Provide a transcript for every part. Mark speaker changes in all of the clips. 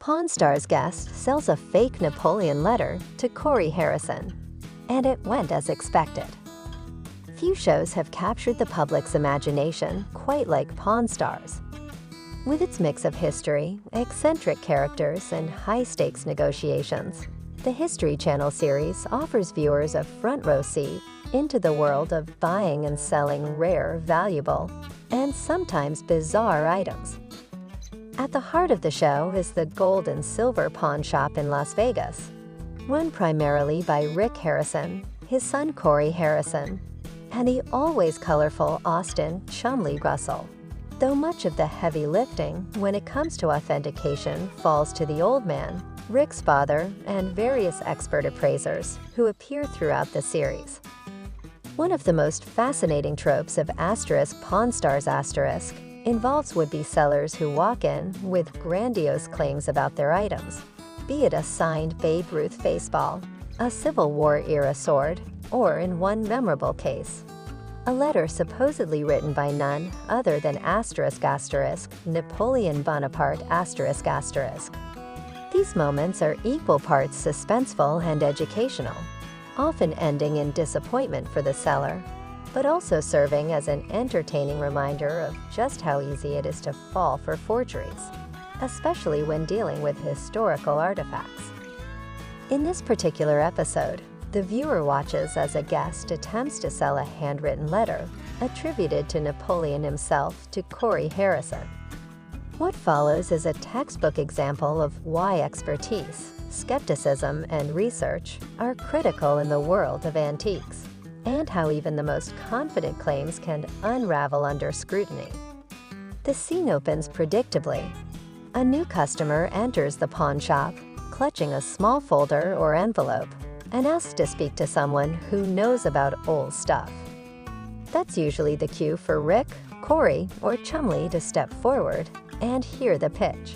Speaker 1: Pawn Star's guest sells a fake Napoleon letter to Corey Harrison, and it went as expected. Few shows have captured the public's imagination quite like Pawn Stars. With its mix of history, eccentric characters, and high-stakes negotiations, the History Channel series offers viewers a front-row seat into the world of buying and selling rare, valuable, and sometimes bizarre items. At the heart of the show is the gold and silver pawn shop in Las Vegas, run primarily by Rick Harrison, his son Corey Harrison, and the always colorful Austin "Chumley" Russell. Though much of the heavy lifting when it comes to authentication falls to the old man, Rick's father, and various expert appraisers who appear throughout the series. One of the most fascinating tropes of Pawn Stars involves would-be sellers who walk in with grandiose claims about their items, be it a signed Babe Ruth baseball, a Civil War-era sword, or in one memorable case, a letter supposedly written by none other than Napoleon Bonaparte ***. These moments are equal parts suspenseful and educational, often ending in disappointment for the seller, but also serving as an entertaining reminder of just how easy it is to fall for forgeries, especially when dealing with historical artifacts. In this particular episode, the viewer watches as a guest attempts to sell a handwritten letter attributed to Napoleon himself to Corey Harrison. What follows is a textbook example of why expertise, skepticism, and research are critical in the world of antiques, and how even the most confident claims can unravel under scrutiny. The scene opens predictably. A new customer enters the pawn shop, clutching a small folder or envelope, and asks to speak to someone who knows about old stuff. That's usually the cue for Rick, Corey, or Chumley to step forward and hear the pitch.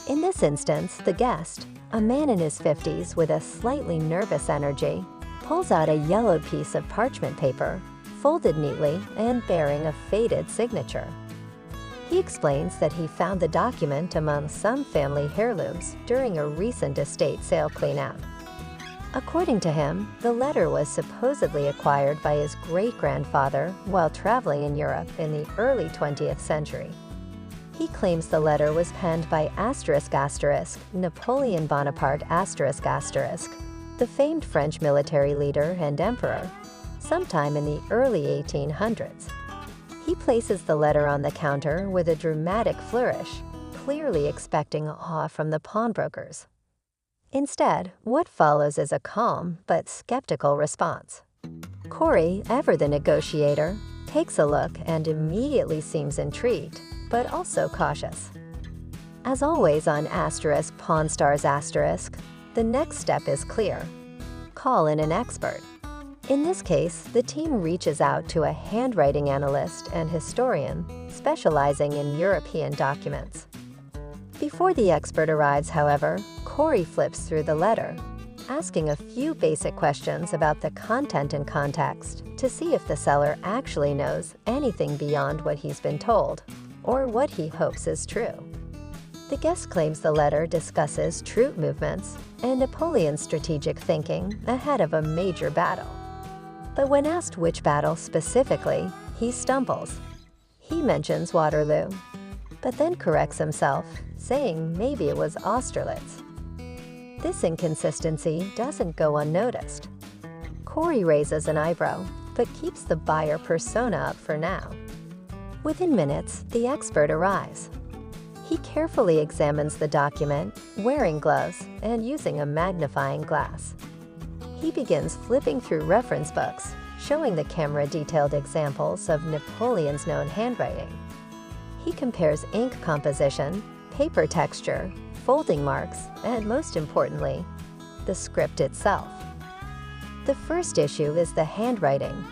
Speaker 1: In this instance, the guest, a man in his 50s with a slightly nervous energy, pulls out a yellowed piece of parchment paper, folded neatly and bearing a faded signature. He explains that he found the document among some family heirlooms during a recent estate sale cleanout. According to him, the letter was supposedly acquired by his great-grandfather while traveling in Europe in the early 20th century. He claims the letter was penned by Napoleon Bonaparte the famed French military leader and emperor, sometime in the early 1800s. He places the letter on the counter with a dramatic flourish, clearly expecting awe from the pawnbrokers. Instead, what follows is a calm but skeptical response. Corey, ever the negotiator, takes a look and immediately seems intrigued, but also cautious. As always on Pawn Stars the next step is clear. Call in an expert. In this case, the team reaches out to a handwriting analyst and historian specializing in European documents. Before the expert arrives, however, Corey flips through the letter, asking a few basic questions about the content and context to see if the seller actually knows anything beyond what he's been told, or what he hopes is true. The guest claims the letter discusses troop movements and Napoleon's strategic thinking ahead of a major battle. But when asked which battle specifically, he stumbles. He mentions Waterloo, but then corrects himself, saying maybe it was Austerlitz. This inconsistency doesn't go unnoticed. Corey raises an eyebrow, but keeps the buyer persona up for now. Within minutes, the expert arrives. He carefully examines the document, wearing gloves and using a magnifying glass. He begins flipping through reference books, showing the camera detailed examples of Napoleon's known handwriting. He compares ink composition, paper texture, folding marks, and most importantly, the script itself. The first issue is the handwriting.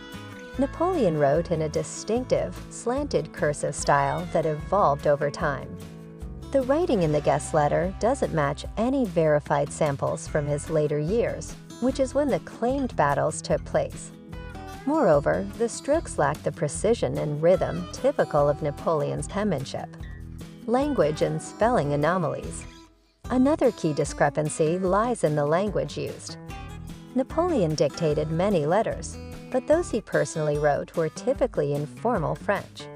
Speaker 1: Napoleon wrote in a distinctive, slanted cursive style that evolved over time. The writing in the guest letter doesn't match any verified samples from his later years, which is when the claimed battles took place. Moreover, the strokes lack the precision and rhythm typical of Napoleon's penmanship. Language and spelling anomalies. Another key discrepancy lies in the language used. Napoleon dictated many letters, but those he personally wrote were typically in formal French.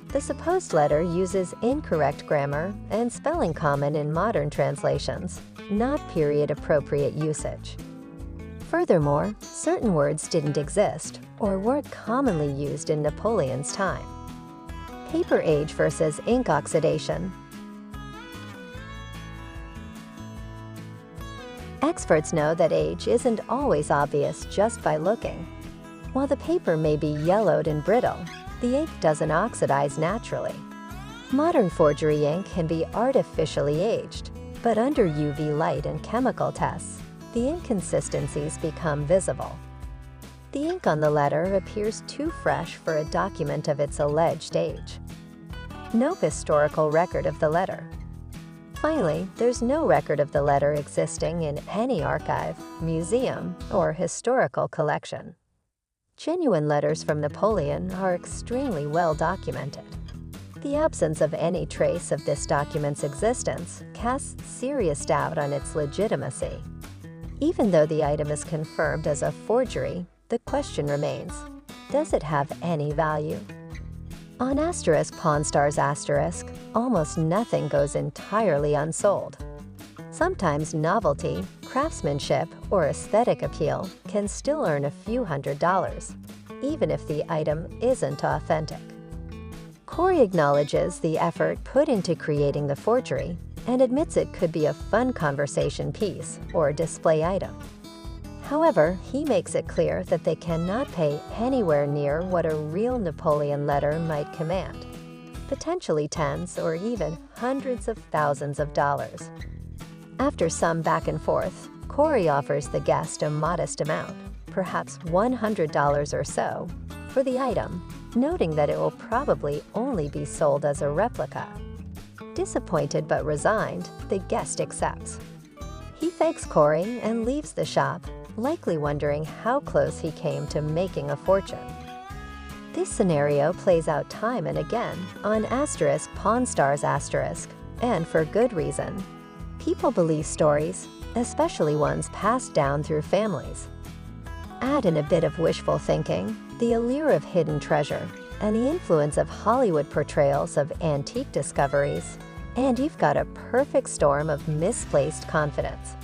Speaker 1: The supposed letter uses incorrect grammar and spelling common in modern translations, not period-appropriate usage. Furthermore, certain words didn't exist or weren't commonly used in Napoleon's time. Paper age versus ink oxidation. Experts know that age isn't always obvious just by looking. While the paper may be yellowed and brittle, the ink doesn't oxidize naturally. Modern forgery ink can be artificially aged, but under UV light and chemical tests, the inconsistencies become visible. The ink on the letter appears too fresh for a document of its alleged age. No historical record of the letter. Finally, there's no record of the letter existing in any archive, museum, or historical collection. Genuine letters from Napoleon are extremely well documented. The absence of any trace of this document's existence casts serious doubt on its legitimacy. Even though the item is confirmed as a forgery, the question remains, does it have any value? On Pawn Stars*, almost nothing goes entirely unsold. Sometimes novelty, craftsmanship, or aesthetic appeal can still earn a few $100s, even if the item isn't authentic. Corey acknowledges the effort put into creating the forgery and admits it could be a fun conversation piece or display item. However, he makes it clear that they cannot pay anywhere near what a real Napoleon letter might command, potentially tens or even hundreds of thousands of dollars. After some back and forth, Corey offers the guest a modest amount, perhaps $100 or so, for the item, noting that it will probably only be sold as a replica. Disappointed but resigned, the guest accepts. He thanks Corey and leaves the shop, likely wondering how close he came to making a fortune. This scenario plays out time and again on Pawn Stars*, and for good reason. People believe stories, especially ones passed down through families. Add in a bit of wishful thinking, the allure of hidden treasure, and the influence of Hollywood portrayals of antique discoveries, and you've got a perfect storm of misplaced confidence.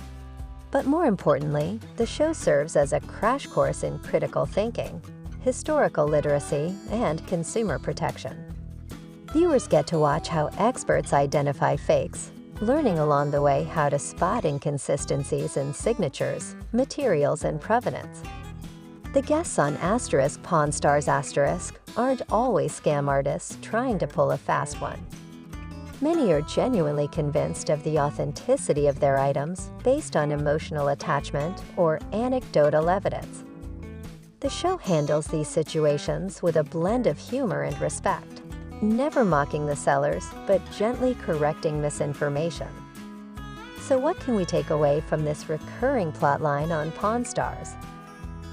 Speaker 1: But more importantly, the show serves as a crash course in critical thinking, historical literacy, and consumer protection. Viewers get to watch how experts identify fakes, learning along the way how to spot inconsistencies in signatures, materials, and provenance. The guests on Pawn Stars* aren't always scam artists trying to pull a fast one. Many are genuinely convinced of the authenticity of their items based on emotional attachment or anecdotal evidence. The show handles these situations with a blend of humor and respect, never mocking the sellers but gently correcting misinformation. So what can we take away from this recurring plotline on Pawn Stars?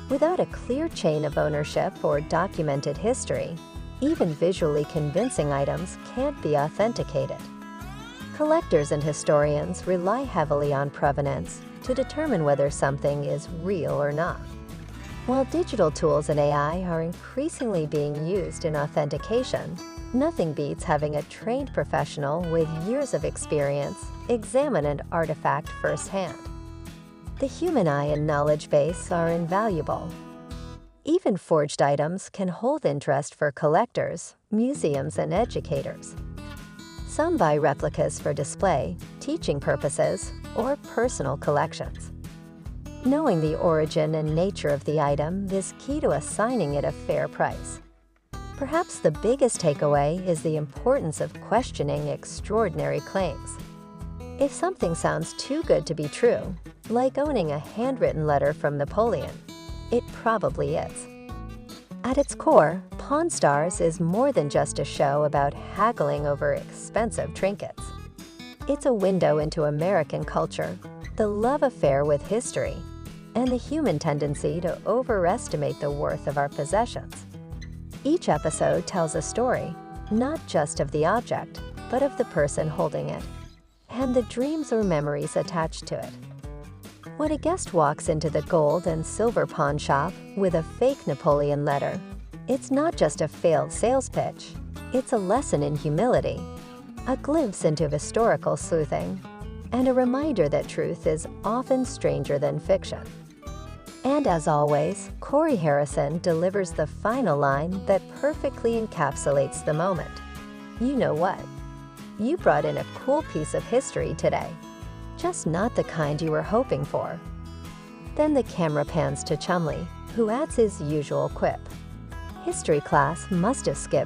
Speaker 1: Without a clear chain of ownership or documented history, even visually convincing items can't be authenticated. Collectors and historians rely heavily on provenance to determine whether something is real or not. While digital tools and AI are increasingly being used in authentication, nothing beats having a trained professional with years of experience examine an artifact firsthand. The human eye and knowledge base are invaluable. Even forged items can hold interest for collectors, museums, and educators. Some buy replicas for display, teaching purposes, or personal collections. Knowing the origin and nature of the item is key to assigning it a fair price. Perhaps the biggest takeaway is the importance of questioning extraordinary claims. If something sounds too good to be true, like owning a handwritten letter from Napoleon, it probably is. At its core, Pawn Stars is more than just a show about haggling over expensive trinkets. It's a window into American culture, the love affair with history, and the human tendency to overestimate the worth of our possessions. Each episode tells a story, not just of the object, but of the person holding it. and the dreams or memories attached to it. When a guest walks into the gold and silver pawn shop with a fake Napoleon letter, it's not just a failed sales pitch. It's a lesson in humility, a glimpse into historical sleuthing, and a reminder that truth is often stranger than fiction. And as always, Corey Harrison delivers the final line that perfectly encapsulates the moment. You know what? You brought in a cool piece of history today, just not the kind you were hoping for. Then the camera pans to Chumley, who adds his usual quip. History class must have skipped